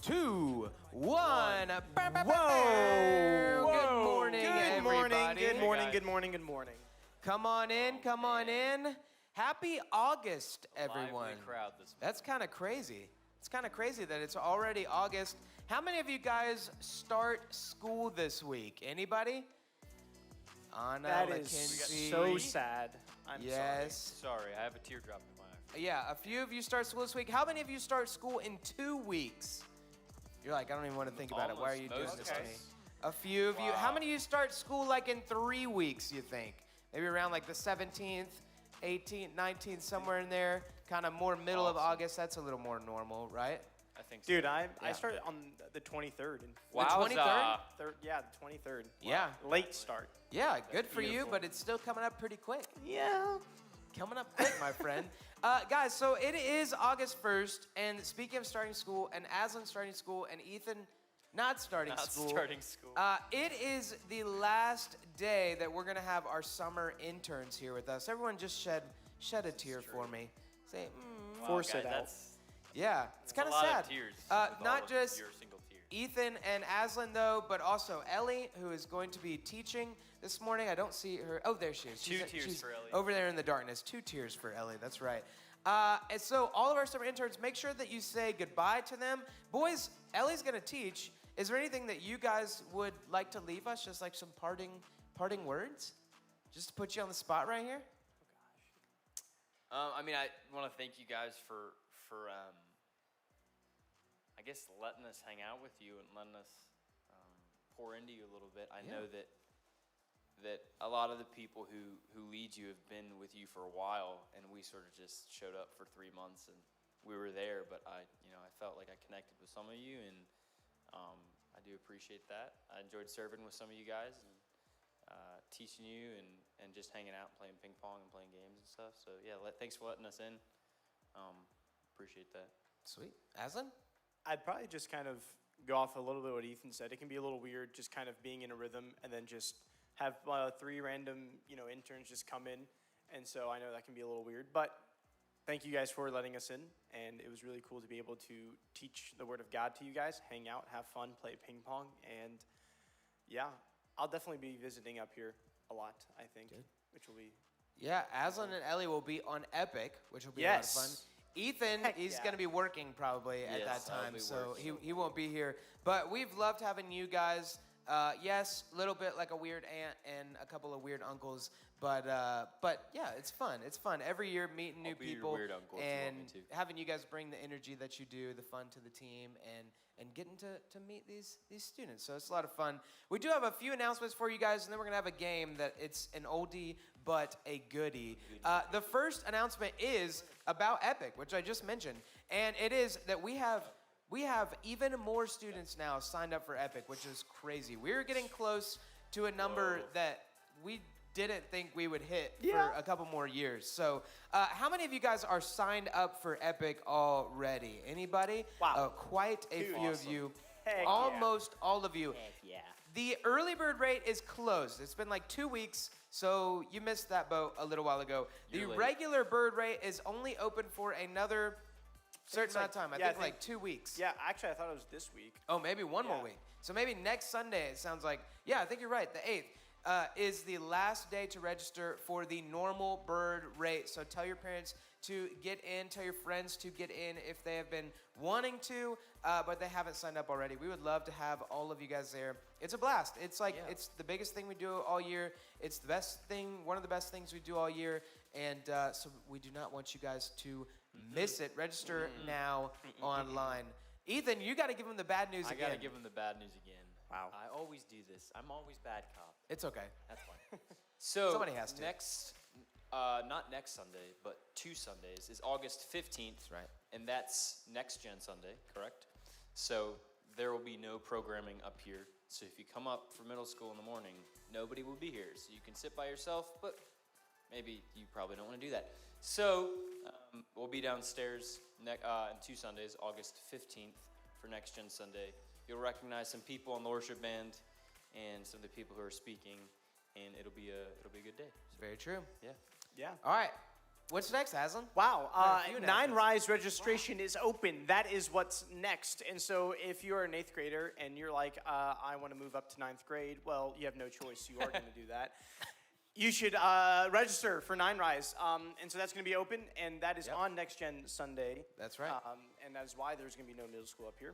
2, 1. Whoa! Good morning, everybody. Good morning. Come on in. Happy August, everyone. Lively crowd this morning. That's kind of crazy. It's kind of crazy that it's already August. How many of you guys start school this week? Anybody? Anna, That is Mackenzie. so sad. I'm Yes. Sorry, I have a teardrop in my eye. Yeah, a few of you start school this week. How many of you start school in 2 weeks? You're like, I don't even want to think about it. Why are you doing Almost this most to of me? us. A few of you. Wow. How many of you start school like in 3 weeks, you think? Maybe around like the 17th, 18th, 19th, somewhere in there. Kind of more middle of Awesome. August. That's a little more normal, right? I think so. Dude, I started on the 23rd. Wow. 23rd? Yeah, the 23rd. Yeah. Late start. Yeah, good for you, beautiful. but it's still coming up pretty quick. Yeah. Coming up quick, my friend. Guys, so it is August 1st, and speaking of starting school, and Aslan starting school, and Ethan not starting school. It is the last day that we're going to have our summer interns here with us. Everyone just shed a tear for me. Say, Wow, Force guys, it out. That's yeah, it's kind a of lot sad. of tears. with Not all of just your single tear. Ethan and Aslan, though, but also Ellie, who is going to be teaching this morning. I don't see her. Oh, there she is. Two tears for Ellie. Over there in the darkness. 2 tears for Ellie. That's right. And so all of our summer interns, make sure that you say goodbye to them. Boys, Ellie's going to teach. Is there anything that you guys would like to leave us? Just like some parting words? Just to put you on the spot right here? I want to thank you guys for I guess letting us hang out with you and letting us pour into you a little bit. I know that a lot of the people who lead you have been with you for a while, and we sort of just showed up for 3 months and we were there. But I felt like I connected with some of you, and I do appreciate that. I enjoyed serving with some of you guys and teaching you and just hanging out and playing ping pong and playing games and stuff. So yeah, thanks for letting us in. Appreciate that. Sweet. Aslan? I'd probably just kind of go off a little bit what Ethan said. It can be a little weird just kind of being in a rhythm and then just have 3 random, interns just come in. And so I know that can be a little weird, but thank you guys for letting us in. And it was really cool to be able to teach the Word of God to you guys, hang out, have fun, play ping pong. And yeah, I'll definitely be visiting up here a lot, I think, Good. which will be. Yeah, Aslan and Ellie will be on Epic, which will be Yes. a lot of fun. Ethan, Heck he's yeah. going to be working probably at Yes, that I'll time, be so working. he won't be here. But we've loved having you guys. Yes, a little bit like a weird aunt and a couple of weird uncles, but yeah, it's fun. It's fun every year meeting new I'll be your people weird uncle if you want me and to. having you guys bring the energy that you do, the fun to the team, and getting to meet these students. So it's a lot of fun. We do have a few announcements for you guys, and then we're gonna have a game that it's an oldie but a goodie. The first announcement is about Epic, which I just mentioned, and it is that we have even more students now signed up for Epic, which is crazy. We're getting close to a number that we didn't think we would hit for a couple more years. So how many of you guys are signed up for Epic already? Anybody? Wow. Quite a Dude, few awesome. of you. Heck yeah. Almost all of you. Heck yeah. The early bird rate is closed. It's been like 2 weeks, so you missed that boat a little while ago. You're The late. regular bird rate is only open for another certain it's amount of like- time. I yeah, think I think- like 2 weeks. Yeah, actually, I thought it was this week. Oh, maybe one more Yeah. week. So maybe next Sunday, it sounds like. Yeah, I think you're right. The 8th is the last day to register for the normal bird rate. So tell your parents to get in. Tell your friends to get in if they have been wanting to, but they haven't signed up already. We would love to have all of you guys there. It's a blast. It's like it's the biggest thing we do all year. It's the best thing, one of the best things we do all year. And so we do not want you guys to miss it. Register now online. Ethan, you got to give them the bad news I again. gotta give them the bad news again. Wow. I always do this. I'm always bad cop. It's okay. That's fine. So Somebody has to. Next, not next Sunday, but 2 Sundays is August 15th. That's right. And that's Next Gen Sunday, correct? So there will be no programming up here. So if you come up for middle school in the morning, nobody will be here. So you can sit by yourself, but maybe you probably don't want to do that. So we'll be downstairs in 2 Sundays, August 15th for Next Gen Sunday. You'll recognize some people on the worship band and some of the people who are speaking, and it'll be a good day. It's very true. Yeah. Yeah. All right. What's next, Aslan? Wow. Quite a few Nine announcements. Rise registration is open. That is what's next. And so if you're an 8th grader and you're like, I want to move up to 9th grade, well, you have no choice. You are going to do that. You should register for 9 Rise. And so that's going to be open, and that is on Next Gen Sunday. That's right. And that is why there's going to be no middle school up here.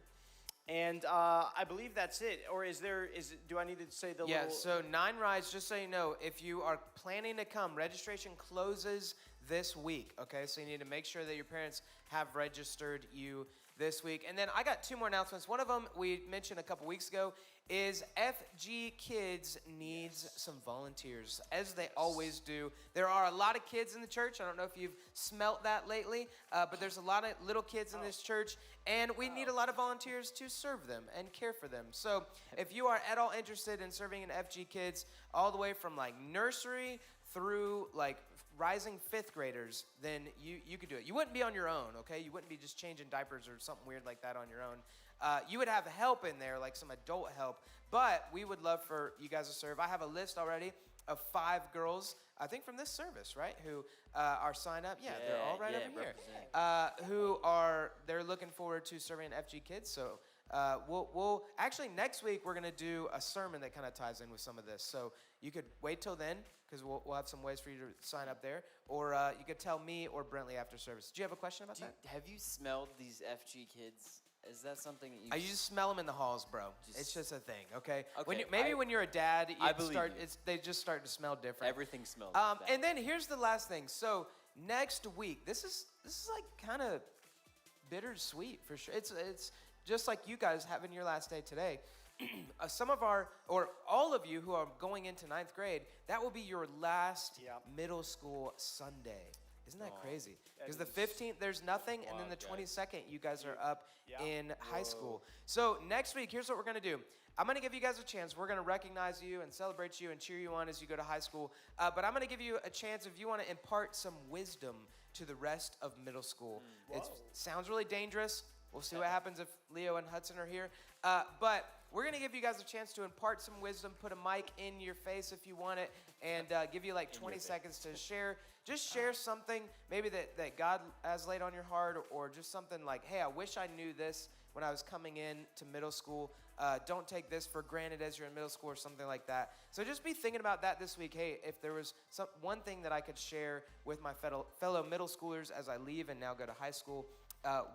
And I believe that's it. Or do I need to say the Yeah, little... so 9 Rise, just so you know, if you are planning to come, registration closes this week, okay? So you need to make sure that your parents have registered you this week. And then I got 2 more announcements. One of them we mentioned a couple weeks ago is FG Kids needs some volunteers, as they always do. There are a lot of kids in the church. I don't know if you've smelt that lately, but there's a lot of little kids in this church, and we need a lot of volunteers to serve them and care for them. So if you are at all interested in serving in FG Kids, all the way from like nursery through like rising 5th graders, then you could do it. You wouldn't be on your own, okay? You wouldn't be just changing diapers or something weird like that on your own. You would have help in there, like some adult help, but we would love for you guys to serve. I have a list already of 5 girls, I think from this service, right, who are signed up. Yeah, they're all right over here. They're looking forward to serving FG Kids. So we'll actually next week we're gonna do a sermon that kind of ties in with some of this. So you could wait till then, because we'll have some ways for you to sign up there, or you could tell me or Brentley after service. Do you have a question about that? Have you smelled these FG Kids? Is that something that you... I used to smell them in the halls, bro. It's just a thing, okay? Okay, When you're a dad, believe you. they just start to smell different. Everything smells And then here's the last thing. So next week, this is like kind of bittersweet for sure. It's just like you guys having your last day today. Some of all of you who are going into 9th grade, that will be your last middle school Sunday. Isn't that crazy? Because the 15th, there's nothing, and then the 22nd, you guys are up in high school. So next week, here's what we're going to do. I'm going to give you guys a chance. We're going to recognize you and celebrate you and cheer you on as you go to high school. But I'm going to give you a chance if you want to impart some wisdom to the rest of middle school. It sounds really dangerous. We'll see what happens if Leo and Hudson are here. But we're going to give you guys a chance to impart some wisdom, put a mic in your face if you want it, and give you like 20 seconds to share. Just share something maybe that God has laid on your heart, or just something like, hey, I wish I knew this when I was coming in to middle school. Don't take this for granted as you're in middle school or something like that. So just be thinking about that this week. Hey, if there was one thing that I could share with my fellow middle schoolers as I leave and now go to high school,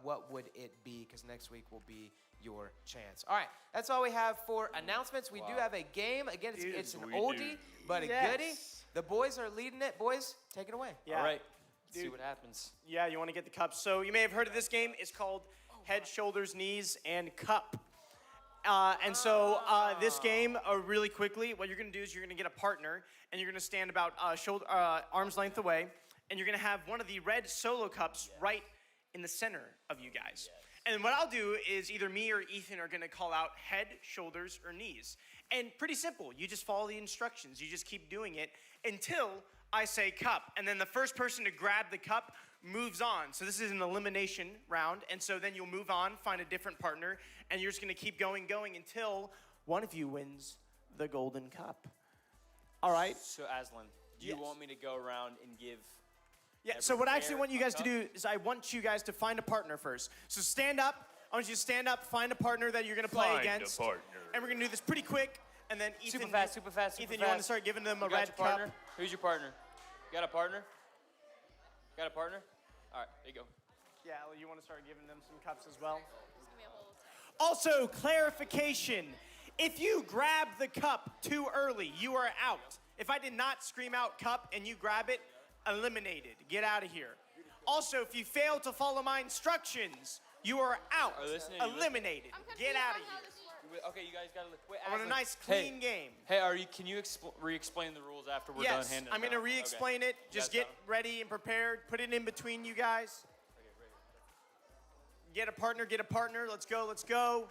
what would it be? Because next week will be your chance. All right, that's all we have for announcements. We do have a game. Again, it's an oldie, but a goodie. The boys are leading it. Boys, take it away. Yeah. All right. Let's see what happens. Yeah, you want to get the cups. So you may have heard of this game. It's called Head, Shoulders, Knees, and Cup. And so this game, really quickly, what you're going to do is you're going to get a partner, and you're going to stand about arm's length away, and you're going to have one of the red solo cups right in the center of you guys. And what I'll do is either me or Ethan are going to call out head, shoulders, or knees. And pretty simple. You just follow the instructions. You just keep doing it until I say cup. And then the first person to grab the cup moves on. So this is an elimination round. And so then you'll move on, find a different partner, and you're just going to keep going until one of you wins the golden cup. All right? So, Aslan, do you want me to go around and give... Yeah, so what I actually want you guys to do is I want you guys to find a partner first. So stand up. I want you to stand up, find a partner that you're going to play against. Find a partner. And we're going to do this pretty quick. And then Ethan, Super fast. Ethan, you want to start giving them a red cup? Partner? Who's your partner? You got a partner? Got a partner? All right, there you go. Yeah, you want to start giving them some cups as well? Also, clarification. If you grab the cup too early, you are out. If I did not scream out cup and you grab it, eliminated. Get out of here. Also, if you fail to follow my instructions, you are out. Eliminated. Get out of here. Okay, you guys gotta wait. I want a nice clean game. Hey, can you re-explain the rules after we're done handing I'm going to re-explain it. Just get ready and prepared. Put it in between you guys. Get a partner. Let's go.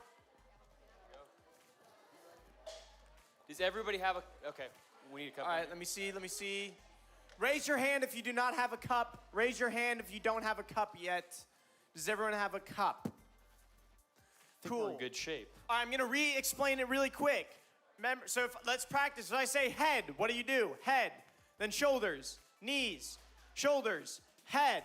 Does everybody have a... Okay, we need a cup. All right, let me see. Raise your hand if you do not have a cup. Raise your hand if you don't have a cup yet. Does everyone have a cup? Cool. We're in good shape. All right, I'm going to re-explain it really quick. Remember, so let's practice. If I say head, what do? Head. Then shoulders, knees, shoulders, head,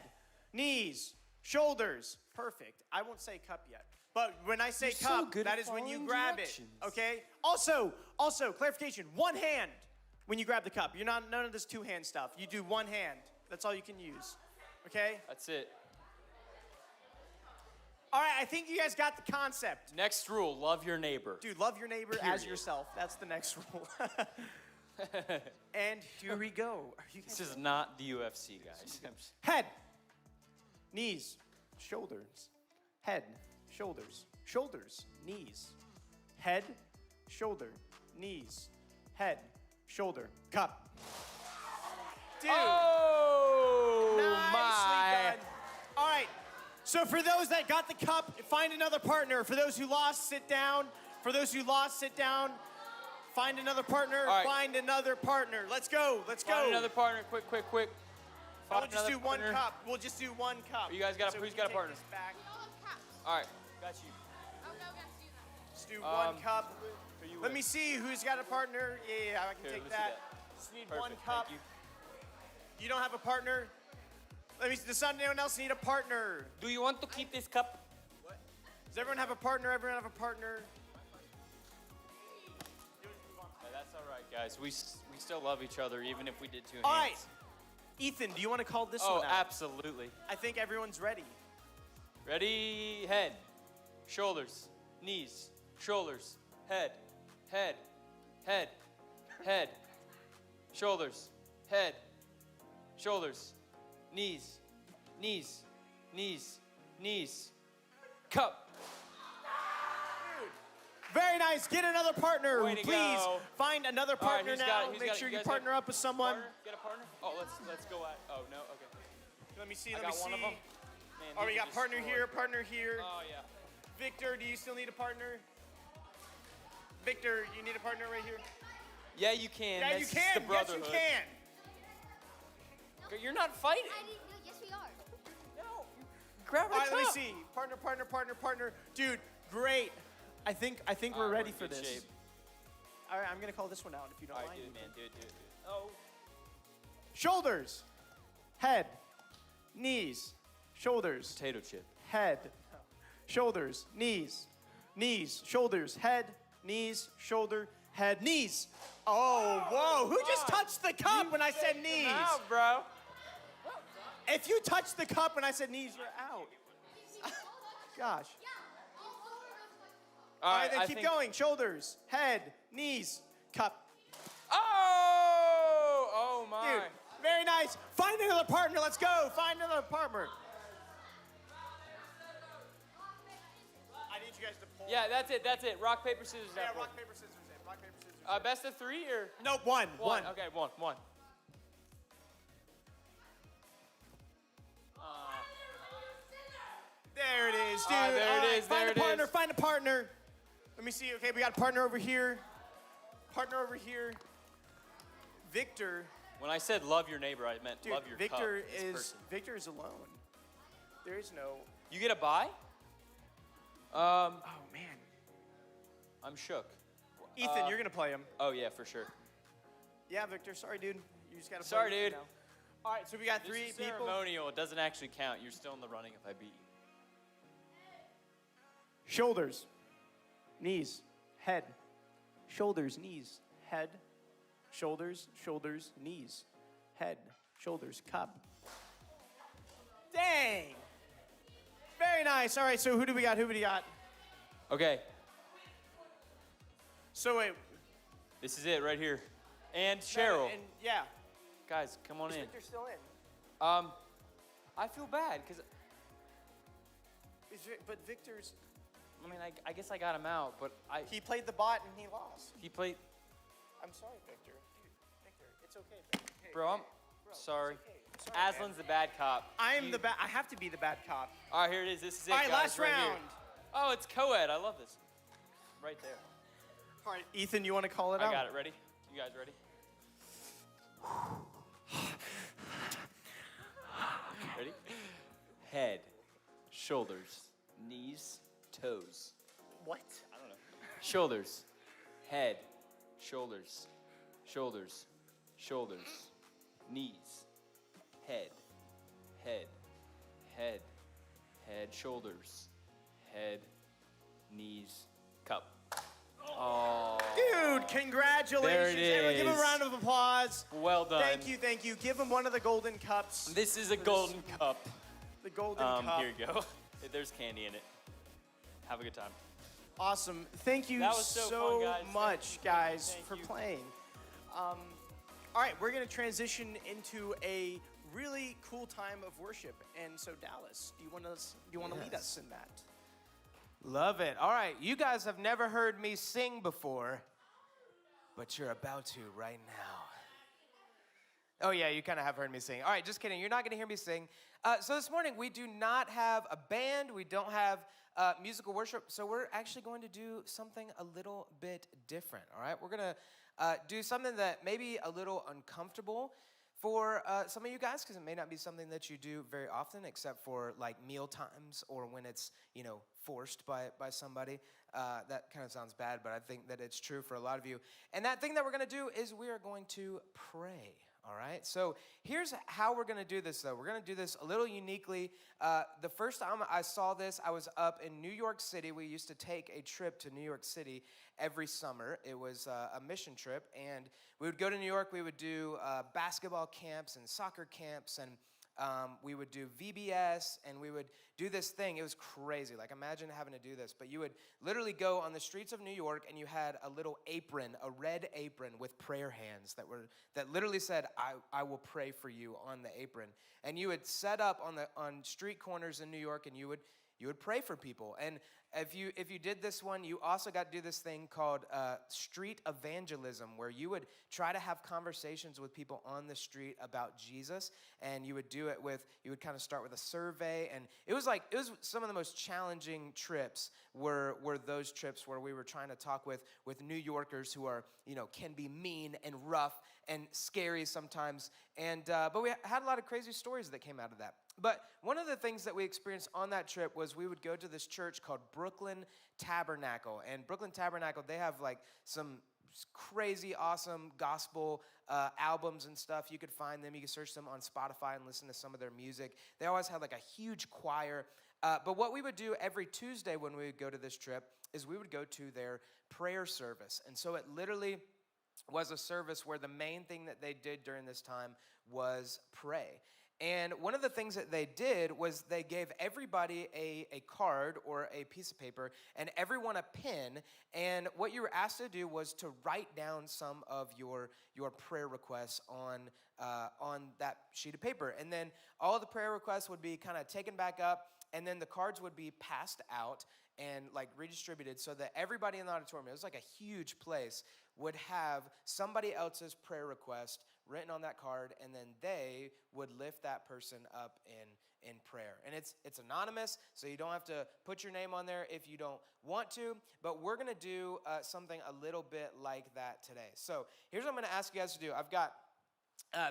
knees, shoulders. Perfect. I won't say cup yet. But when I say You're so cup, good that at is when you following grab directions. it. Okay? Also, clarification, one hand when you grab the cup. You're not none of this two-hand stuff. You do one hand. That's all you can use. Okay? That's it. All right, I think you guys got the concept. Next rule, love your neighbor. Dude, love your neighbor as Period. yourself. That's the next rule. And here we go. Are you guys This is not the UFC, guys. head, knees, shoulders, head, shoulders, shoulders, knees, head, shoulder, knees, head, shoulder, cup. Dude, Oh, nicely my. done. All right, so for those that got the cup, find another partner. For those who lost, sit down. For those who lost, sit down. Find another partner. All right. Find another partner. Let's go. Let's go. Find another partner. Quick. We'll Find just another do one partner. cup. We'll just do one cup. You guys got a- So who's we got a take partner? this back. We all have caps. All right, got you. Oh, no, we have to do that. Just do one cup. Who you Let with? me see who's got a partner. Yeah, I can Here, take let me see that. that. Just need Perfect, one cup. Thank You don't have a partner? Let me. Does anyone else need a partner? you. Do you want to keep this cup? Does everyone have a partner? Everyone have a partner? That's all right, guys. We still love each other, even if we did two All right. hands. Ethan, do you want to call this Oh, one out? absolutely. I think everyone's ready. Ready? Head, shoulders, knees, shoulders, head, shoulders, shoulders, knees, cup. Very nice. Get another partner. Way to Please go. find another All right, partner who's now. got it? Who's Make got it? sure You you guys partner have up with someone. Partner? Get a partner? Oh, let's go at. Oh no, okay. Let me see. I Let me got see. one of them. Man, Oh, we these are got partner destroyed, here, bro. partner here. Oh yeah. Victor, do you still need a partner? Victor, you need a partner right here? Yeah, you can. Yeah, That's you just can. The Yes, brotherhood. you can. You're not fighting. Yes, we are. No. Grab All a right, let me cup. see. Partner. Dude, great. I think we're All right, ready in for good this. shape. All right, I'm gonna call this one out if you don't All right, mind. do it, man. Do it. Oh. Shoulders, head, knees, shoulders, Potato chip. head, shoulders, knees, shoulders, head, knees, shoulder, head, knees. Oh, whoa! Who just touched the cup when I said knees? Out, bro. If you touched the cup when I said knees, you're out. Gosh. All right, then I keep think- going. Shoulders, head, knees, cup. Oh my. Dude, very nice. Find another partner. Let's go. Find another partner. I need you guys to pull. Yeah, that's it. Rock, paper, scissors. Yeah, that rock, one. paper, scissors. Rock, paper, scissors. Best of three or Nope, one. Okay, one. There it is, dude. There it All right, is, Find there a it partner. is. Find a partner. Let me see. Okay, we got a partner over here. Partner over here. Victor. When I said love your neighbor, I meant Dude, love your Victor cup. This is person. Victor is alone. There is no. You get a buy? Oh man. I'm shook. Ethan, you're gonna play him. Oh yeah, for sure. Yeah, Victor. Sorry, dude. You just gotta. play Sorry, with me dude. now. All right, so we got This three is people. ceremonial. It doesn't actually count. You're still in the running if I beat you. Shoulders, knees, head. Shoulders, knees, head. Shoulders, knees, head. Shoulders, cup. Dang. Very nice. All right, so who do we got? Okay, So wait. this is it right here. And Cheryl. And yeah. Guys, come on Is in. Victor still in? I feel bad because But Victor's. I mean, I guess I got him out, but He played the bot and he lost. he played. I'm sorry, Victor. Dude, Victor, it's okay. Victor. Hey, Bro, I'm hey, bro, sorry. It's okay. I'm sorry, man. Aslan's the bad cop. I am You- the bad. I have to be the bad cop. All right, here it is. This is it, All right, guys, last right here. round. Oh, it's co-ed. I love this. Right there. All right, Ethan, you want to call it I out? got it. Ready? You guys ready? Ready? Head, shoulders, knees, toes. What? I don't know. Shoulders, head, shoulders, shoulders, knees, head, head, head, head, shoulders, head, knees, cup. Oh. Dude, congratulations. There it Everyone, give him a is. round of applause. Well done. Thank you. Give him one of the golden cups. This is a golden cup. The golden cup. Here you go. There's candy in it. Have a good time. Awesome. Thank you That was so fun, guys. much, guys, Thank for you. playing. All right, we're going to transition into a really cool time of worship. And so, Dallas, do you want to lead Yes. us in that? Love it. All right, you guys have never heard me sing before, but you're about to right now. Oh, yeah, you kind of have heard me sing. All right, just kidding. You're not going to hear me sing. So this morning, we do not have a band. We don't have musical worship. So we're actually going to do something a little bit different, all right? We're going to do something that may be a little uncomfortable for some of you guys, because it may not be something that you do very often, except for like meal times or when it's, forced by somebody. That kind of sounds bad, but I think that it's true for a lot of you. And that thing that we're going to do is we are going to pray. All right, so here's how we're going to do this, though. We're going to do this a little uniquely. The first time I saw this, I was up in New York City. We used to take a trip to New York City every summer. It was a mission trip, and we would go to New York. We would do basketball camps and soccer camps, and we would do VBS, and we would do this thing. It was crazy. Like, imagine having to do this. But you would literally go on the streets of New York, and you had a little apron, a red apron with prayer hands that literally said, I will pray for you on the apron. And you would set up on street corners in New York, and you would pray for people. And if you did this one, you also got to do this thing called street evangelism, where you would try to have conversations with people on the street about Jesus, and you would kind of start with a survey, and it was some of the most challenging trips were those trips where we were trying to talk with New Yorkers who are, can be mean and rough and scary sometimes, and but we had a lot of crazy stories that came out of that. But one of the things that we experienced on that trip was we would go to this church called Brooklyn Tabernacle. And Brooklyn Tabernacle, they have like some crazy, awesome gospel albums and stuff. You could find them. You could search them on Spotify and listen to some of their music. They always had like a huge choir. But what we would do every Tuesday when we would go to this trip is we would go to their prayer service. And so it literally was a service where the main thing that they did during this time was pray. And one of the things that they did was they gave everybody a card or a piece of paper and everyone a pen. And what you were asked to do was to write down some of your prayer requests on that sheet of paper. And then all the prayer requests would be kind of taken back up, and then the cards would be passed out and like redistributed so that everybody in the auditorium, it was like a huge place, would have somebody else's prayer request written on that card, and then they would lift that person up in prayer. And it's anonymous, so you don't have to put your name on there if you don't want to, but we're going to do something a little bit like that today. So here's what I'm going to ask you guys to do. I've got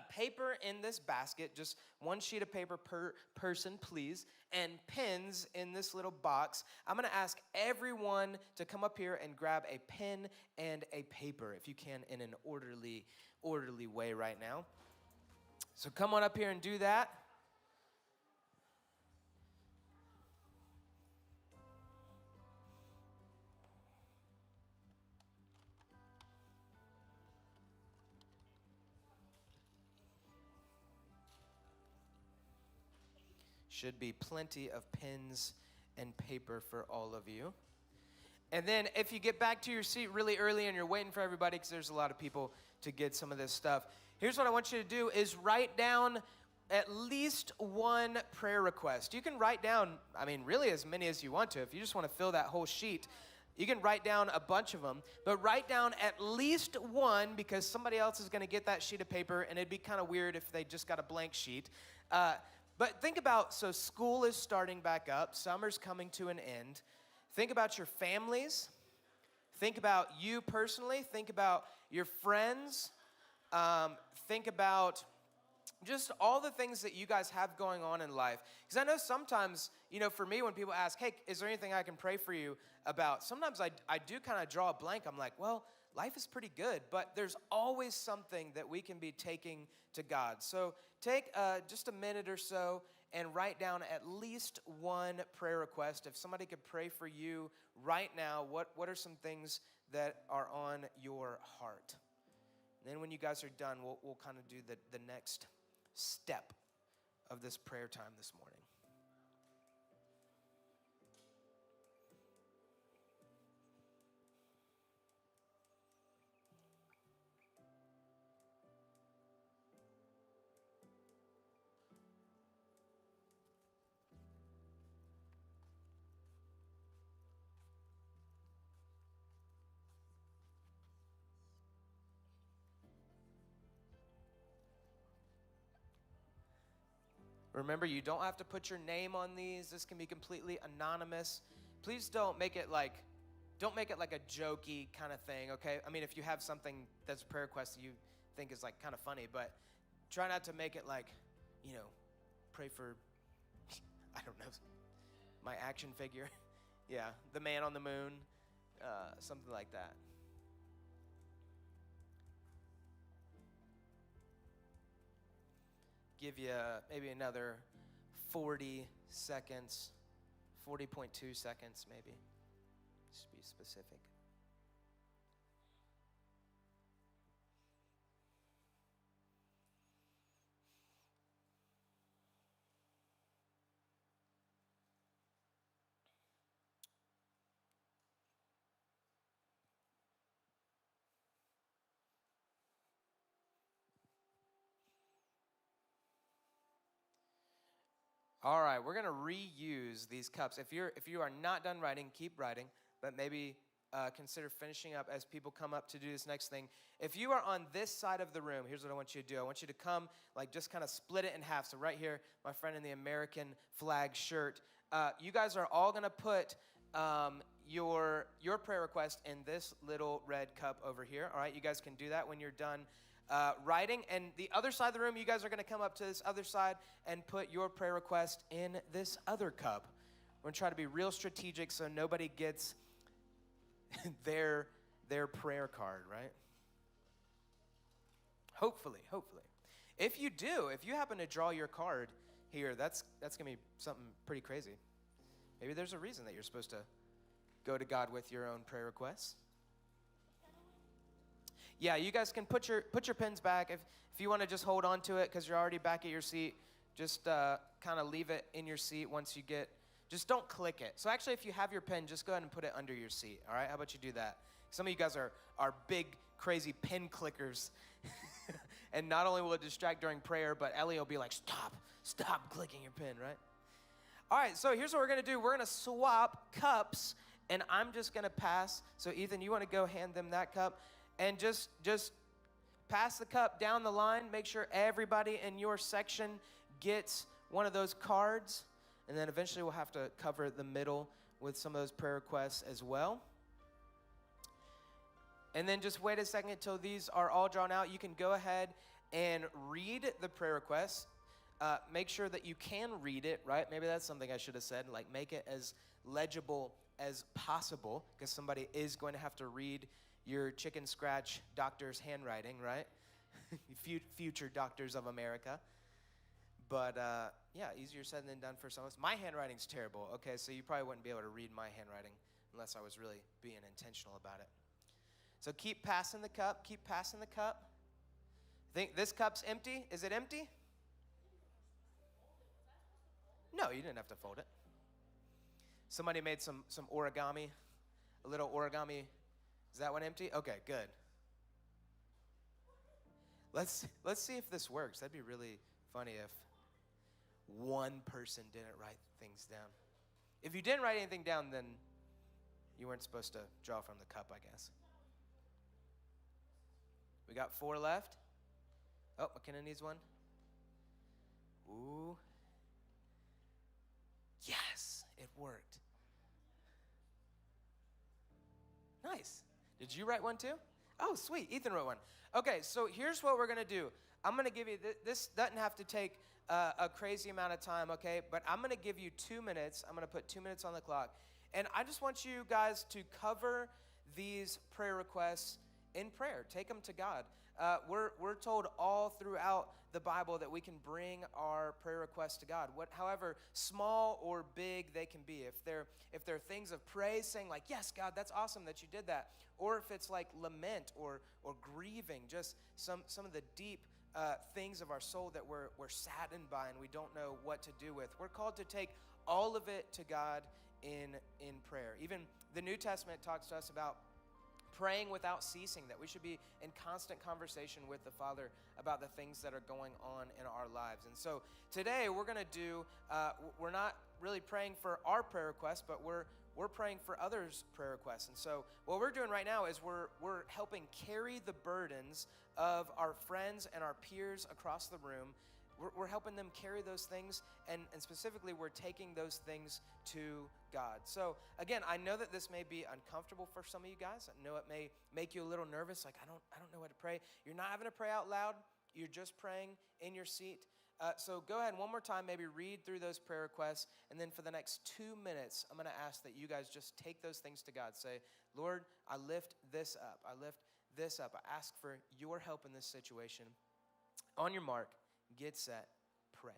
paper in this basket, just one sheet of paper per person, please, and pens in this little box. I'm going to ask everyone to come up here and grab a pen and a paper, if you can, in an orderly way right now. So come on up here and do that. Should be plenty of pens and paper for all of you. And then if you get back to your seat really early and you're waiting for everybody, because there's a lot of people to get some of this stuff, here's what I want you to do is write down at least one prayer request. You can write down, really as many as you want to. If you just want to fill that whole sheet, you can write down a bunch of them, but write down at least one, because somebody else is going to get that sheet of paper, and it'd be kind of weird if they just got a blank sheet. But think about, so school is starting back up. Summer's coming to an end. Think about your families. Think about you personally. Think about your friends. Think about just all the things that you guys have going on in life. Because I know sometimes, for me, when people ask, hey, is there anything I can pray for you about? Sometimes I do kind of draw a blank. I'm like, well, life is pretty good, but there's always something that we can be taking to God. So take just a minute or so and write down at least one prayer request. If somebody could pray for you right now, what are some things that are on your heart? And then when you guys are done, we'll kind of do the next step of this prayer time this morning. Remember, you don't have to put your name on these. This can be completely anonymous. Please don't make it like a jokey kind of thing, okay? I mean, if you have something that's a prayer request that you think is like kind of funny, but try not to make it like, pray for, I don't know, my action figure. Yeah, the man on the moon, something like that. Give you maybe another 40 seconds, 40.2 seconds maybe, just to be specific. All right, we're gonna reuse these cups. If you are not done writing, keep writing, but maybe consider finishing up as people come up to do this next thing. If you are on this side of the room, here's what I want you to do. I want you to come, like just kind of split it in half. So right here, my friend in the American flag shirt. You guys are all gonna put your prayer request in this little red cup over here. All right, you guys can do that when you're done writing. And the other side of the room, you guys are going to come up to this other side and put your prayer request in this other cup. We're going to try to be real strategic so nobody gets their prayer card, right? Hopefully. If you happen to draw your card here, that's going to be something pretty crazy. Maybe there's a reason that you're supposed to go to God with your own prayer requests. Yeah, you guys can put your pens back. If you want to just hold on to it because you're already back at your seat, just kind of leave it in your seat once you get, just don't click it. So actually, if you have your pen, just go ahead and put it under your seat, all right? How about you do that? Some of you guys are big, crazy pen clickers. And not only will it distract during prayer, but Ellie will be like, stop clicking your pen, right? All right, so here's what we're going to do. We're going to swap cups, and I'm just going to pass. So Ethan, you want to go hand them that cup? And just pass the cup down the line. Make sure everybody in your section gets one of those cards. And then eventually we'll have to cover the middle with some of those prayer requests as well. And then just wait a second until these are all drawn out. You can go ahead and read the prayer requests. Make sure that you can read it, right? Maybe that's something I should have said. Like, make it as legible as possible, because somebody is going to have to read your chicken scratch doctor's handwriting, right? Future doctors of America. But yeah, easier said than done for some of us. My handwriting's terrible, okay? So you probably wouldn't be able to read my handwriting unless I was really being intentional about it. So keep passing the cup, keep passing the cup. Think this cup's empty? Is it empty? No, you didn't have to fold it. Somebody made some origami, a little origami. Is that one empty? Okay, good. Let's see if this works. That'd be really funny if one person didn't write things down. If you didn't write anything down, then you weren't supposed to draw from the cup, I guess. We got 4 left. Oh, McKenna needs one. Ooh. Yes, it worked. Nice. Did you write one too? Oh, sweet. Ethan wrote one. Okay, so here's what we're going to do. I'm going to give you, this doesn't have to take a crazy amount of time, okay? But I'm going to give you 2 minutes. I'm going to put 2 minutes on the clock. And I just want you guys to cover these prayer requests in prayer. Take them to God. we're told all throughout the Bible that we can bring our prayer requests to God, however small or big they can be. If they're things of praise, saying like, yes, God, that's awesome that you did that, or if it's like lament or grieving, just some of the deep things of our soul that we're saddened by and we don't know what to do with. We're called to take all of it to God in prayer. Even the New Testament talks to us about praying without ceasing, that we should be in constant conversation with the Father about the things that are going on in our lives. And so today we're going to do, we're not really praying for our prayer requests, but we're praying for others' prayer requests. And so what we're doing right now is we're helping carry the burdens of our friends and our peers across the room. We're helping them carry those things, and specifically we're taking those things to God. So again, I know that this may be uncomfortable for some of you guys. I know it may make you a little nervous, like I don't know what to pray. You're not having to pray out loud. You're just praying in your seat. So go ahead one more time, maybe read through those prayer requests, and then for the next 2 minutes, I'm going to ask that you guys just take those things to God. Say, Lord, I lift this up. I lift this up. I ask for your help in this situation. On your mark, get set, pray.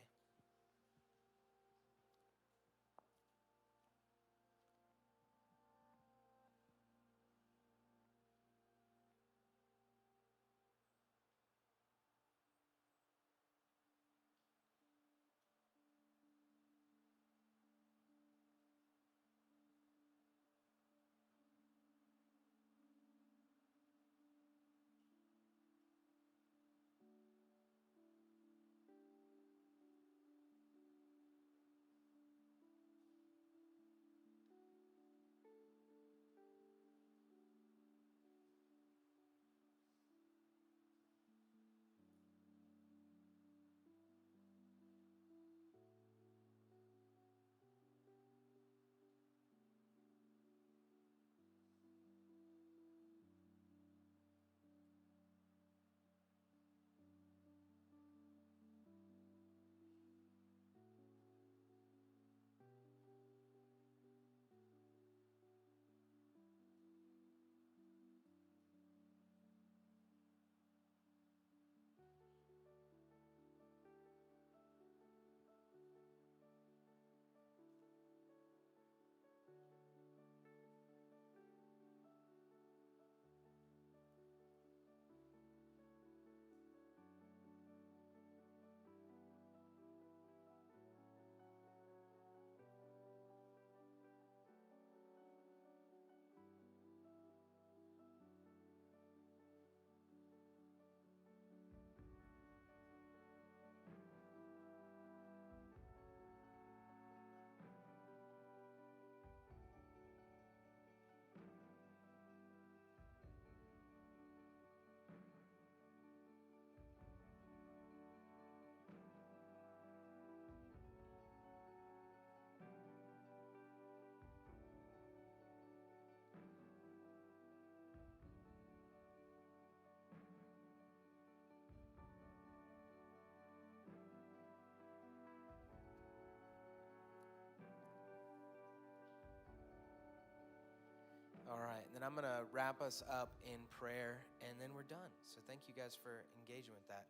All right, and then I'm going to wrap us up in prayer, and then we're done. So thank you guys for engaging with that.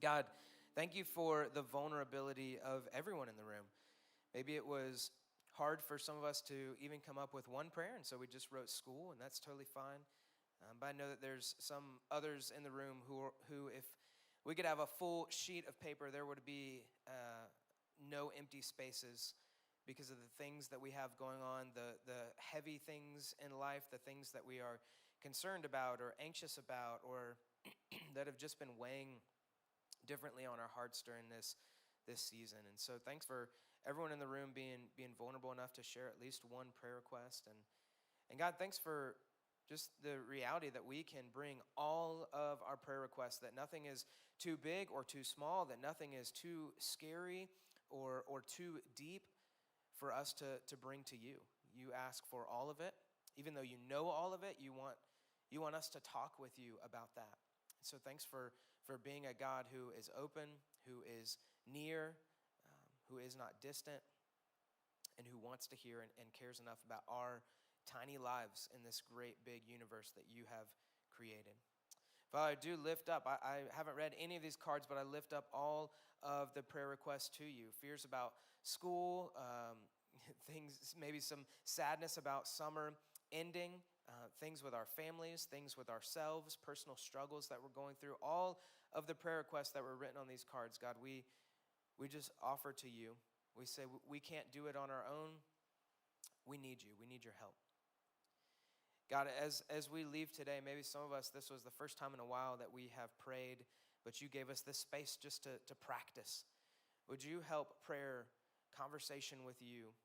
God, thank you for the vulnerability of everyone in the room. Maybe it was hard for some of us to even come up with one prayer, and so we just wrote school, and that's totally fine. But I know that there's some others in the room who if we could have a full sheet of paper, there would be no empty spaces because of the things that we have going on, the heavy things in life, the things that we are concerned about or anxious about or that have just been weighing differently on our hearts during this season. And so thanks for everyone in the room being vulnerable enough to share at least one prayer request. And God, thanks for just the reality that we can bring all of our prayer requests, that nothing is too big or too small, that nothing is too scary or too deep for us to bring to you. You ask for all of it. Even though you know all of it, you want us to talk with you about that. So thanks for being a God who is open, who is near, who is not distant, and who wants to hear and cares enough about our tiny lives in this great big universe that you have created. Father, I do lift up, I haven't read any of these cards, but I lift up all of the prayer requests to you. Fears about school, things, maybe some sadness about summer ending, things with our families, things with ourselves, personal struggles that we're going through. All of the prayer requests that were written on these cards, God, we just offer to you. We say we can't do it on our own. We need you. We need your help. God, as we leave today, maybe some of us, this was the first time in a while that we have prayed, but you gave us this space just to practice. Would you help prayer, conversation with you,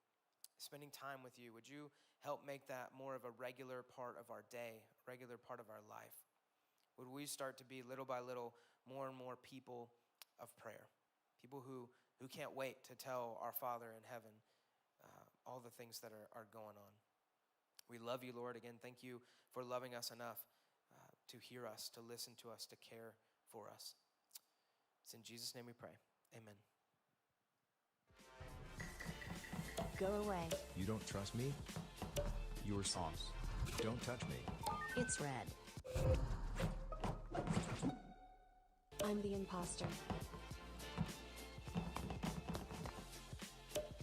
spending time with you, would you help make that more of a regular part of our day, a regular part of our life? Would we start to be little by little more and more people of prayer, people who can't wait to tell our Father in heaven all the things that are going on? We love you, Lord. Again, thank you for loving us enough to hear us, to listen to us, to care for us. It's in Jesus' name we pray. Amen. Go away. You don't trust me? Your sauce. Don't touch me. It's red. I'm the imposter.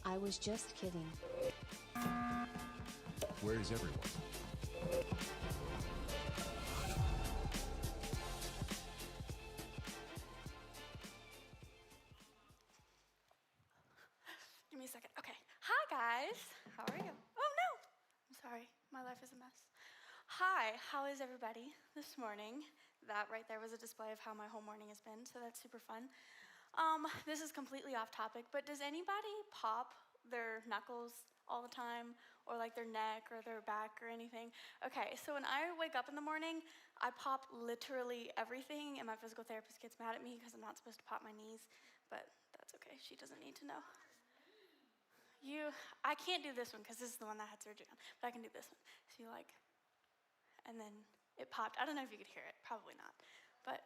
I was just kidding. Where is everyone? Give me a second. Okay. Hi, guys. How are you? Oh, no. I'm sorry. My life is a mess. Hi. How is everybody this morning? That right there was a display of how my whole morning has been, so that's super fun. This is completely off topic, but does anybody pop their knuckles all the time, or like their neck or their back or anything? Okay, so when I wake up in the morning, I pop literally everything, and my physical therapist gets mad at me because I'm not supposed to pop my knees, but that's okay. She doesn't need to know. I can't do this one because this is the one that I had surgery on, but I can do this one. So you like, and then it popped. I don't know if you could hear it, probably not.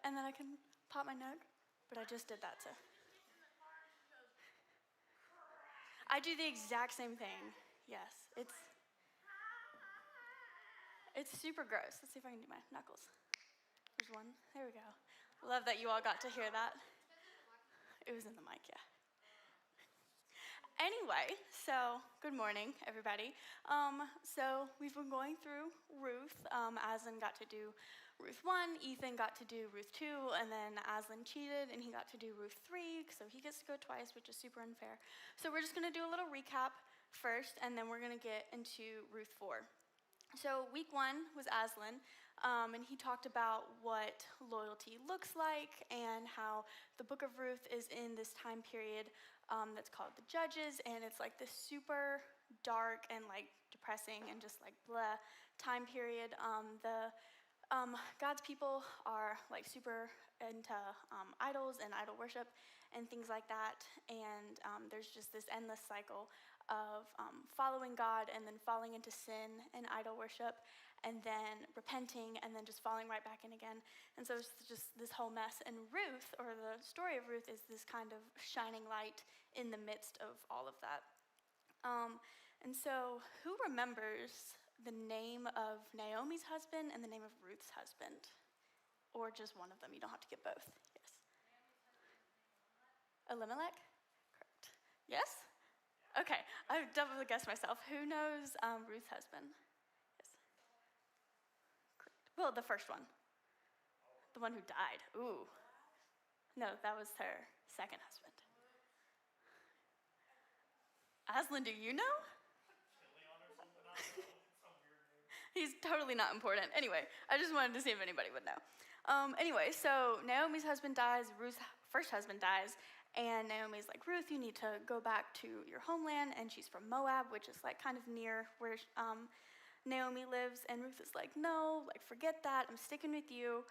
And then I can pop my neck, but I just did that, so. I do the exact same thing, yes. It's super gross. Let's see if I can do my knuckles. There's one, there we go. Love that you all got to hear that. It was in the mic, yeah. Anyway, so good morning, everybody. So we've been going through Ruth. Aslan got to do Ruth 1, Ethan got to do Ruth 2, and then Aslan cheated and he got to do Ruth 3, so he gets to go twice, which is super unfair. So we're just gonna do a little recap first, and then we're gonna get into Ruth 4. So week 1 was Aslan, and he talked about what loyalty looks like and how the book of Ruth is in this time period that's called the Judges, and it's like this super dark and like depressing and just like blah time period. God's people are like super into idols and idol worship and things like that, and there's just this endless cycle of following God and then falling into sin and idol worship and then repenting and then just falling right back in again. And so it's just this whole mess. And Ruth, or the story of Ruth, is this kind of shining light in the midst of all of that. And so who remembers the name of Naomi's husband and the name of Ruth's husband? Or just one of them, you don't have to get both. Yes. Elimelech? Correct. Yes? Okay, I've double guessed myself. Who knows Ruth's husband? Yes. Correct. Well, the first one. The one who died. Ooh. No, that was her second husband. Aslan, do you know? He's totally not important. Anyway, I just wanted to see if anybody would know. Anyway, so Naomi's husband dies, Ruth's first husband dies, and Naomi's like, Ruth, you need to go back to your homeland, and she's from Moab, which is like kind of near where Naomi lives, and Ruth is like, no, like forget that, I'm sticking with you,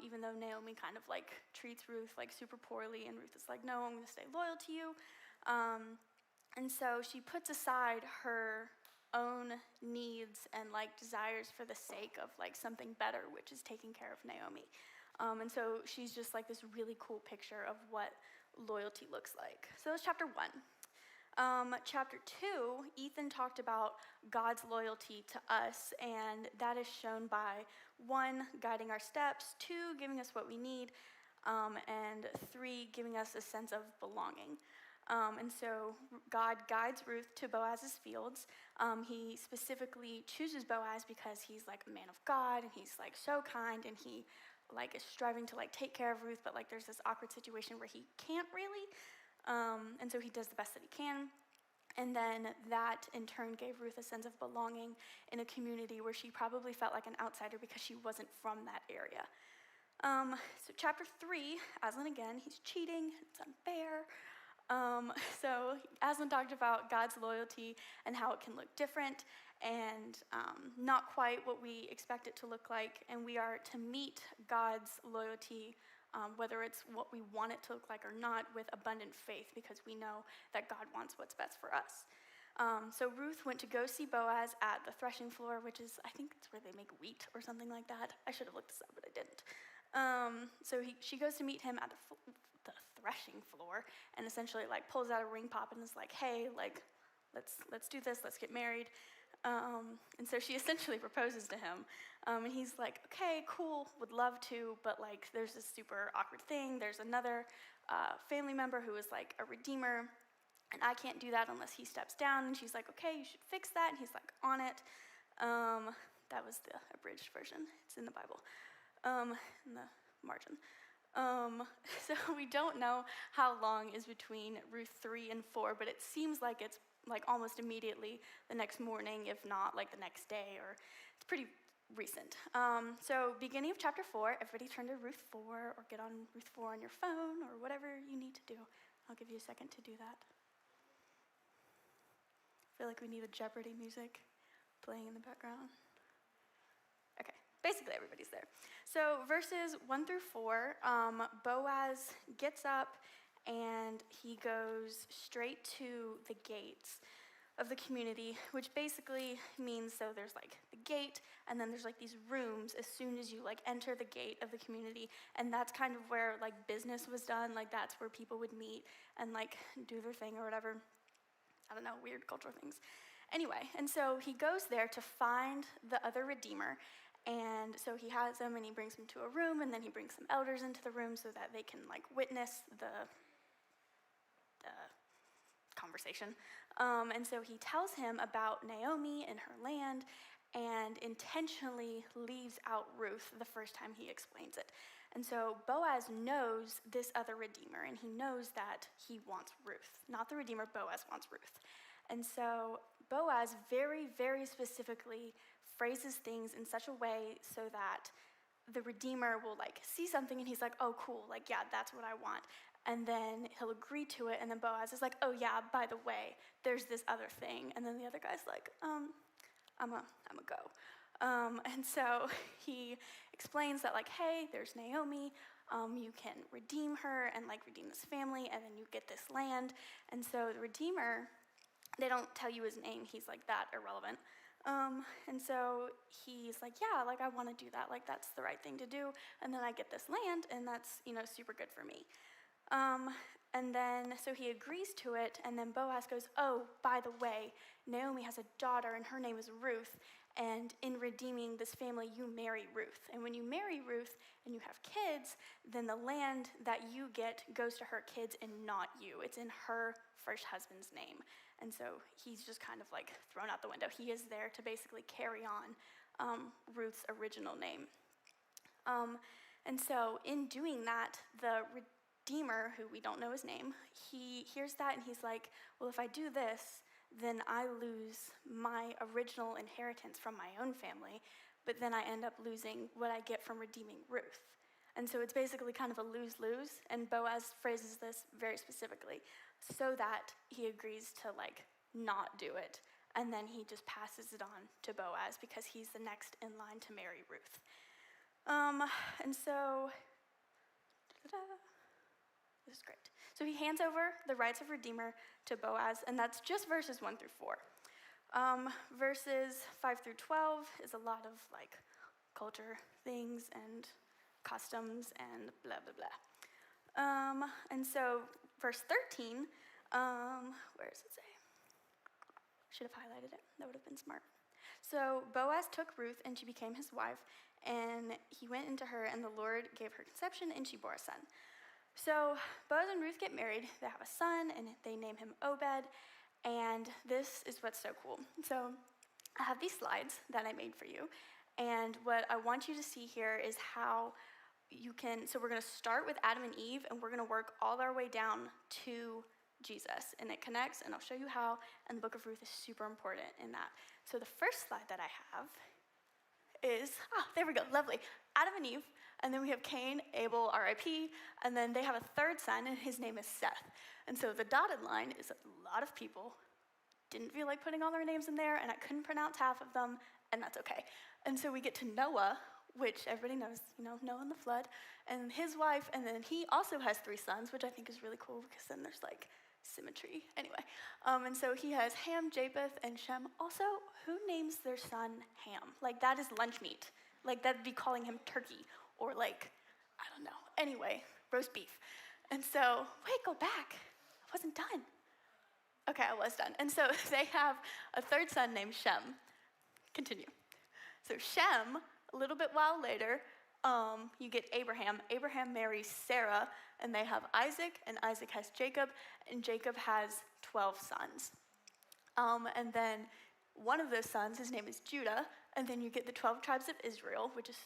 even though Naomi kind of like treats Ruth like super poorly, and Ruth is like, no, I'm gonna stay loyal to you. And so she puts aside her own needs and like desires for the sake of like something better, which is taking care of Naomi. And so she's just like this really cool picture of what loyalty looks like. So that's chapter 1. Chapter 2, Ethan talked about God's loyalty to us, and that is shown by 1, guiding our steps, 2, giving us what we need, and 3, giving us a sense of belonging. And so God guides Ruth to Boaz's fields. He specifically chooses Boaz because he's like a man of God, and he's like so kind, and he like is striving to like take care of Ruth, but like there's this awkward situation where he can't really. And so he does the best that he can. And then that in turn gave Ruth a sense of belonging in a community where she probably felt like an outsider because she wasn't from that area. So chapter 3, Aslan again, he's cheating, it's unfair. So Aslan talked about God's loyalty and how it can look different and not quite what we expect it to look like. And we are to meet God's loyalty, whether it's what we want it to look like or not, with abundant faith, because we know that God wants what's best for us. So Ruth went to go see Boaz at the threshing floor, which is, I think it's where they make wheat or something like that. I should have looked this up, but I didn't. She goes to meet him at the threshing floor, and essentially like pulls out a ring pop and is like, hey, like, let's do this, let's get married. And so she essentially proposes to him. And he's like, okay, cool, would love to, but like there's this super awkward thing. There's another family member who is like a redeemer, and I can't do that unless he steps down. And she's like, okay, you should fix that. And he's like, on it. That was the abridged version. It's in the Bible, in the margin. So we don't know how long is between Ruth 3 and 4, but it seems like it's like almost immediately the next morning, if not like the next day, or it's pretty recent. So beginning of chapter 4, everybody turn to Ruth 4 or get on Ruth 4 on your phone or whatever you need to do. I'll give you a second to do that. I feel like we need a Jeopardy music playing in the background. Okay, basically everybody's there. So verses 1 through 4, Boaz gets up and he goes straight to the gates of the community, which basically means, so there's like the gate, and then there's like these rooms as soon as you like enter the gate of the community, and that's kind of where like business was done, like that's where people would meet and like do their thing or whatever. I don't know, weird cultural things. Anyway, and so he goes there to find the other redeemer, and so he has them and he brings them to a room, and then he brings some elders into the room so that they can like witness the conversation. And so he tells him about Naomi and her land, and intentionally leaves out Ruth the first time he explains it. And so Boaz knows this other redeemer, and he knows that he wants Ruth. Not the redeemer, Boaz wants Ruth. And so Boaz very, very specifically phrases things in such a way so that the redeemer will like see something and he's like, oh cool, like yeah, that's what I want. And then he'll agree to it, and then Boaz is like, oh yeah, by the way, there's this other thing. And then the other guy's like, I'm a go. And so he explains that like, hey, there's Naomi, you can redeem her and like redeem this family, and then you get this land. And so the redeemer, they don't tell you his name, he's like that irrelevant. And so he's like, yeah, like I want to do that, like that's the right thing to do, and then I get this land, and that's, super good for me. And then, so he agrees to it, and then Boaz goes, oh, by the way, Naomi has a daughter, and her name is Ruth, and in redeeming this family, you marry Ruth. And when you marry Ruth and you have kids, then the land that you get goes to her kids and not you. It's in her first husband's name. And so he's just kind of like thrown out the window. He is there to basically carry on Ruth's original name. And so in doing that, the redeemer, who we don't know his name, he hears that and he's like, well, if I do this, then I lose my original inheritance from my own family, but then I end up losing what I get from redeeming Ruth. And so it's basically kind of a lose-lose, and Boaz phrases this very specifically so that he agrees to like not do it, and then he just passes it on to Boaz because he's the next in line to marry Ruth. And so, this is great. So he hands over the rights of Redeemer to Boaz, and that's just verses 1 through 4. Verses 5 through 12 is a lot of like culture things and customs and blah, blah, blah. And so verse 13, Where does it say? Should have highlighted it. That would have been smart. So Boaz took Ruth, and she became his wife, and he went into her, and the Lord gave her conception, and she bore a son. So Boaz and Ruth get married. They have a son, and they name him Obed, and this is what's so cool. So I have these slides that I made for you, and what I want you to see here is how you can, so we're going to start with Adam and Eve, and we're going to work all our way down to Jesus, and it connects, and I'll show you how, and the book of Ruth is super important in that. So the first slide that I have is, there we go, lovely, Adam and Eve, and then we have Cain, Abel, R.I.P., and then they have a third son, and his name is Seth. And so the dotted line is a lot of people. Didn't feel like putting all their names in there, and I couldn't pronounce half of them, and that's okay. And so we get to Noah, which everybody knows, Noah and the flood, and his wife, and then he also has 3 sons, which I think is really cool because then there's like symmetry. Anyway, and so he has Ham, Japheth, and Shem. Also, who names their son Ham? Like, that is lunch meat. Like, that'd be calling him turkey, or like, I don't know. Anyway, roast beef. And so, wait, go back. I wasn't done. Okay, I was done. And so they have a third son named Shem. Continue. So Shem, a little bit while later, you get Abraham. Abraham marries Sarah, and they have Isaac, and Isaac has Jacob, and Jacob has 12 sons. And then one of those sons, his name is Judah, and then you get the 12 tribes of Israel, which is,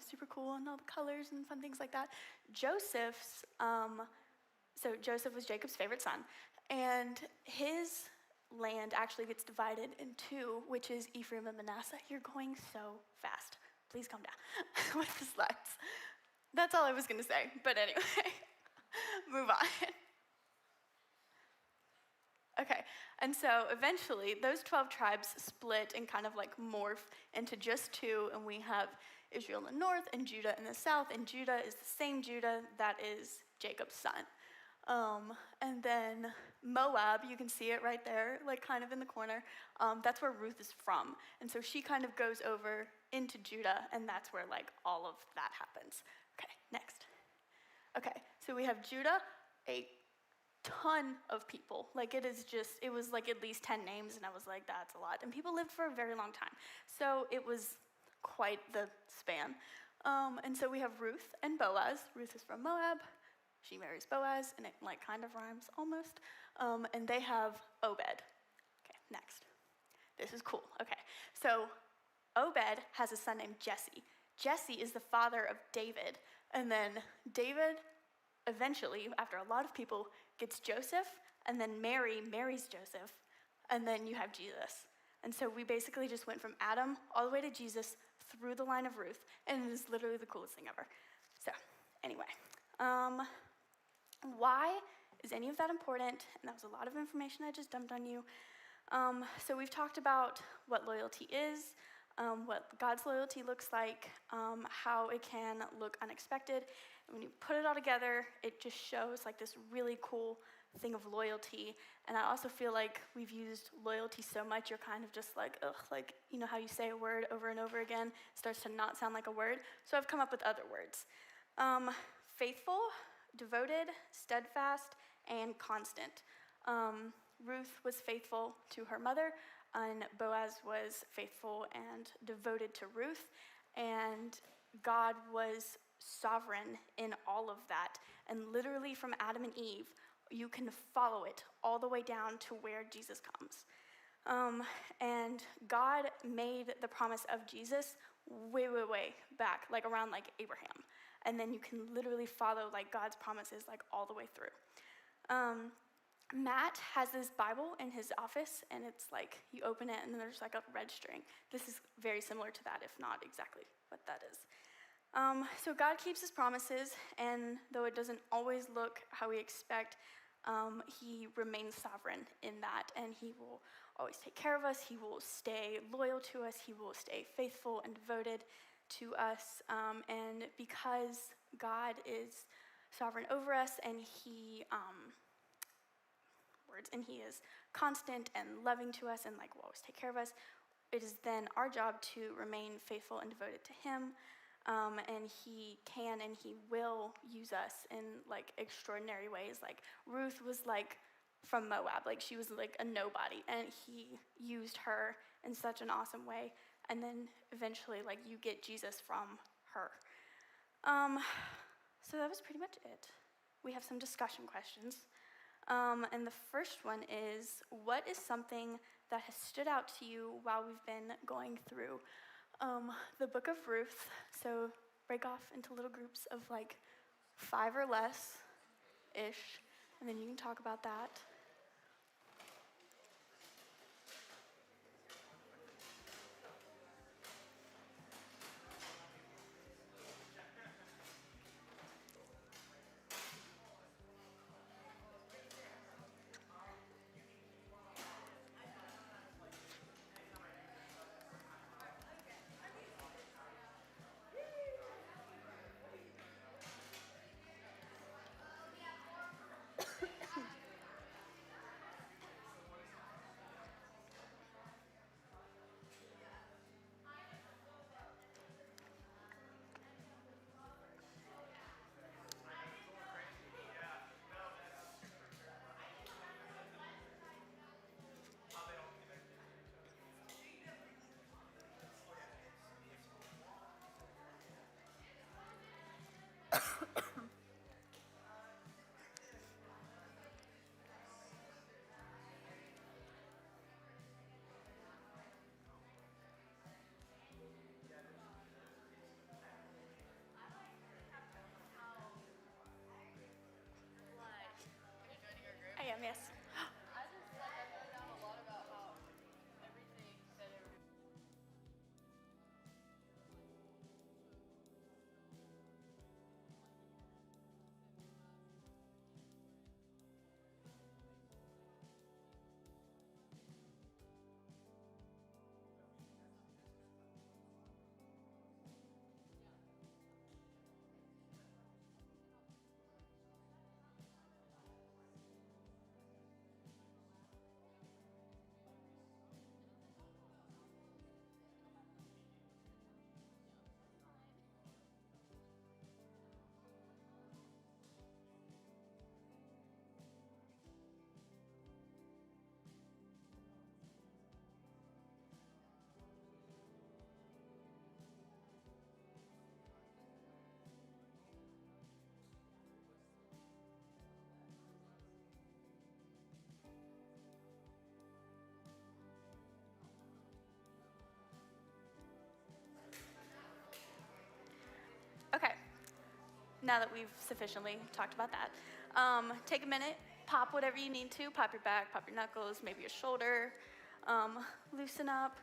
super cool, and all the colors and fun things like that. Joseph's, so Joseph was Jacob's favorite son, and his land actually gets divided in 2, which is Ephraim and Manasseh. You're going so fast. Please calm down with the slides. That's all I was going to say. But anyway, move on. Okay, and so eventually those 12 tribes split and kind of like morph into just 2, and we have Israel in the north and Judah in the south, and Judah is the same Judah that is Jacob's son. And then Moab, you can see it right there, like kind of in the corner. That's where Ruth is from. And so she kind of goes over into Judah, and that's where like all of that happens. Okay, next. Okay, so we have Judah, a ton of people. Like it was like at least 10 names, and I was like, that's a lot. And people lived for a very long time. So it was quite the span. And so we have Ruth and Boaz. Ruth is from Moab. She marries Boaz, and it like kind of rhymes almost. And they have Obed. Okay, next. This is cool. Okay, so Obed has a son named Jesse. Jesse is the father of David. And then David eventually, after a lot of people, gets Joseph, and then Mary marries Joseph, and then you have Jesus. And so we basically just went from Adam all the way to Jesus through the line of Ruth, and it is literally the coolest thing ever. So, anyway. Why is any of that important? And that was a lot of information I just dumped on you. So we've talked about what loyalty is, what God's loyalty looks like, how it can look unexpected. And when you put it all together, it just shows like this really cool thing of loyalty. And I also feel like we've used loyalty so much, you're kind of just like, ugh, like, how you say a word over and over again, it starts to not sound like a word. So I've come up with other words. Faithful, devoted, steadfast, and constant. Ruth was faithful to her mother, and Boaz was faithful and devoted to Ruth, and God was sovereign in all of that. And literally from Adam and Eve, you can follow it all the way down to where Jesus comes. And God made the promise of Jesus way, way, way back, like around like Abraham. And then you can literally follow like God's promises like all the way through. Matt has this Bible in his office, and it's like you open it and then there's like a red string. This is very similar to that, if not exactly what that is. So God keeps his promises, and though it doesn't always look how we expect, he remains sovereign in that, and he will always take care of us. He will stay loyal to us. He will stay faithful and devoted to us. And because God is sovereign over us, and he is constant and loving to us, and like will always take care of us, it is then our job to remain faithful and devoted to him. And he can and he will use us in like extraordinary ways. Like Ruth was like from Moab. Like, she was like a nobody, and he used her in such an awesome way. And then eventually, like, you get Jesus from her. So that was pretty much it. We have some discussion questions. And the first one is, what is something that has stood out to you while we've been going through the book of Ruth? So break off into little groups of like 5 or less-ish, and then you can talk about that. I am, yes. Okay, now that we've sufficiently talked about that, take a minute, pop whatever you need to, pop your back, pop your knuckles, maybe your shoulder, loosen up.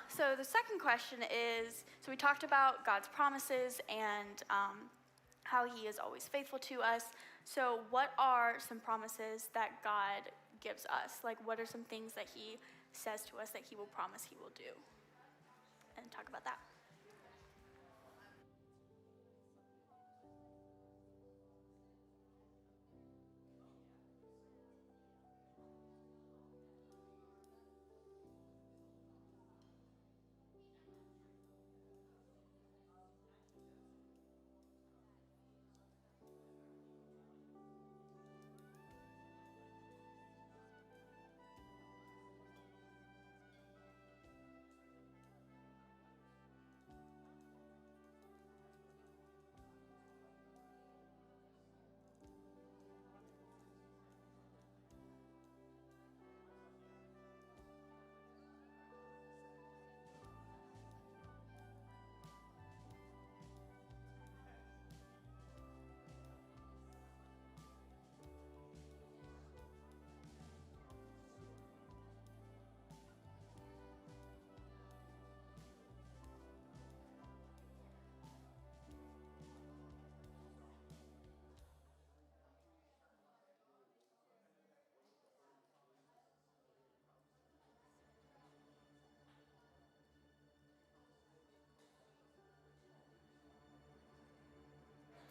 So the second question is, so we talked about God's promises and how he is always faithful to us. So what are some promises that God gives us? Like, what are some things that he says to us that he will promise he will do? And talk about that.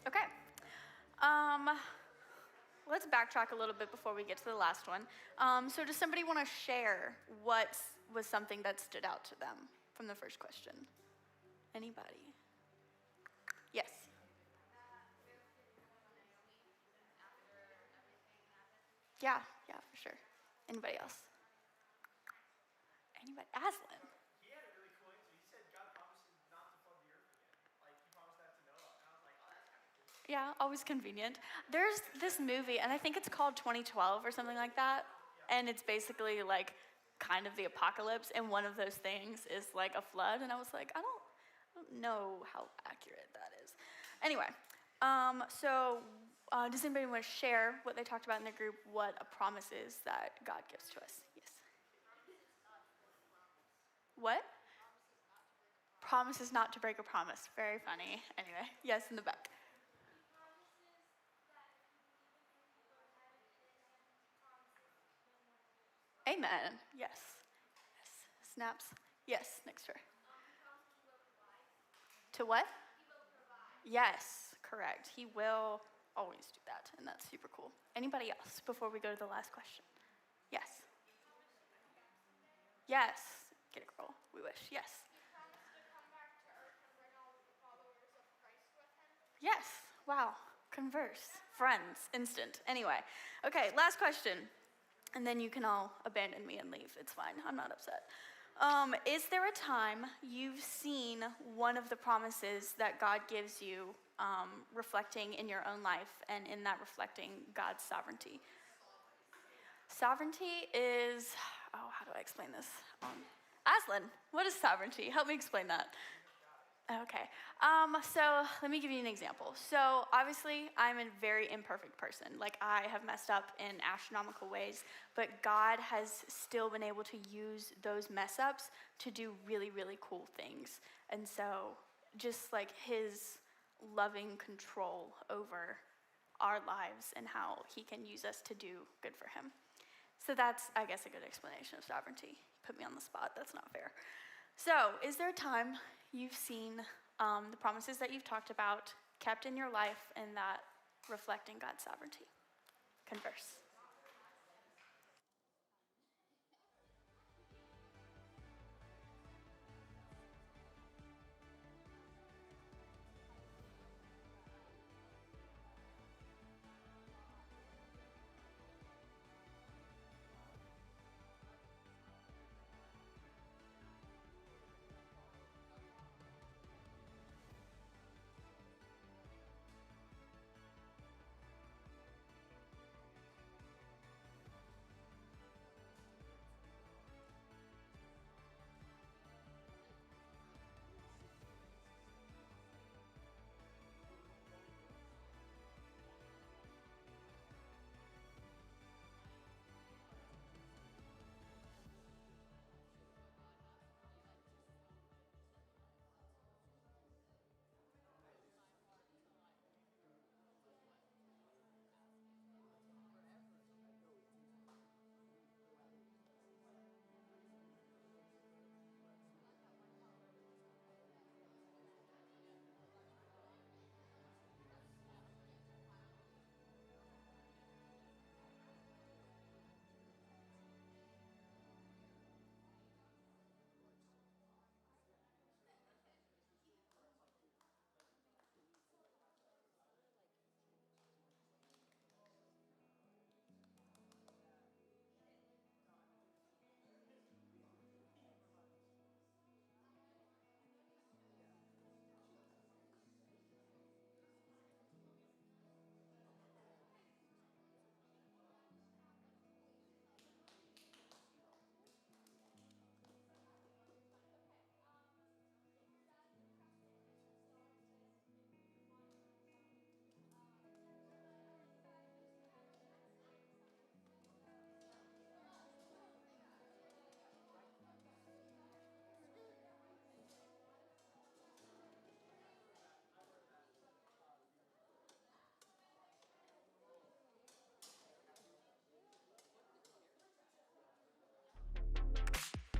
Okay. Let's backtrack a little bit before we get to the last one. So does somebody want to share what was something that stood out to them from the first question? Anybody? Yes. Yeah, Yeah, for sure. Anybody else? Anybody? Aslan. He had a really cool answer. He said God promises not to flood the earth again. Like, he promised that to Noah. And I was like, oh, that's kind of cool. Yeah, always convenient. There's this movie, and I think it's called 2012 or something like that. And it's basically like kind of the apocalypse, and one of those things is like a flood. And I was like, I don't know how accurate that is. Anyway, does anybody want to share what they talked about in their group, what a promise is that God gives to us? Yes. What? Promises not to break a promise. Very funny. Anyway, yes, in the back. Amen. Yes. Yes. Snaps. Yes, next to her. To what? Yes, correct. He will always do that, and that's super cool. Anybody else before we go to the last question? Yes. Yes. Get it, girl. We wish. Yes. Yes. Wow. Converse. Friends. Instant. Anyway. Okay, last question. And then you can all abandon me and leave. It's fine. I'm not upset. Is there a time you've seen one of the promises that God gives you reflecting in your own life, and in that reflecting God's sovereignty? Sovereignty is, how do I explain this? Aslan, what is sovereignty? Help me explain that. Okay, so let me give you an example. So obviously, I'm a very imperfect person. Like, I have messed up in astronomical ways, but God has still been able to use those mess ups to do really, really cool things. And so just like his loving control over our lives and how he can use us to do good for him. So that's, I guess, a good explanation of sovereignty. Put me on the spot, that's not fair. So, is there a time you've seen the promises that you've talked about kept in your life and that reflecting God's sovereignty? Converse.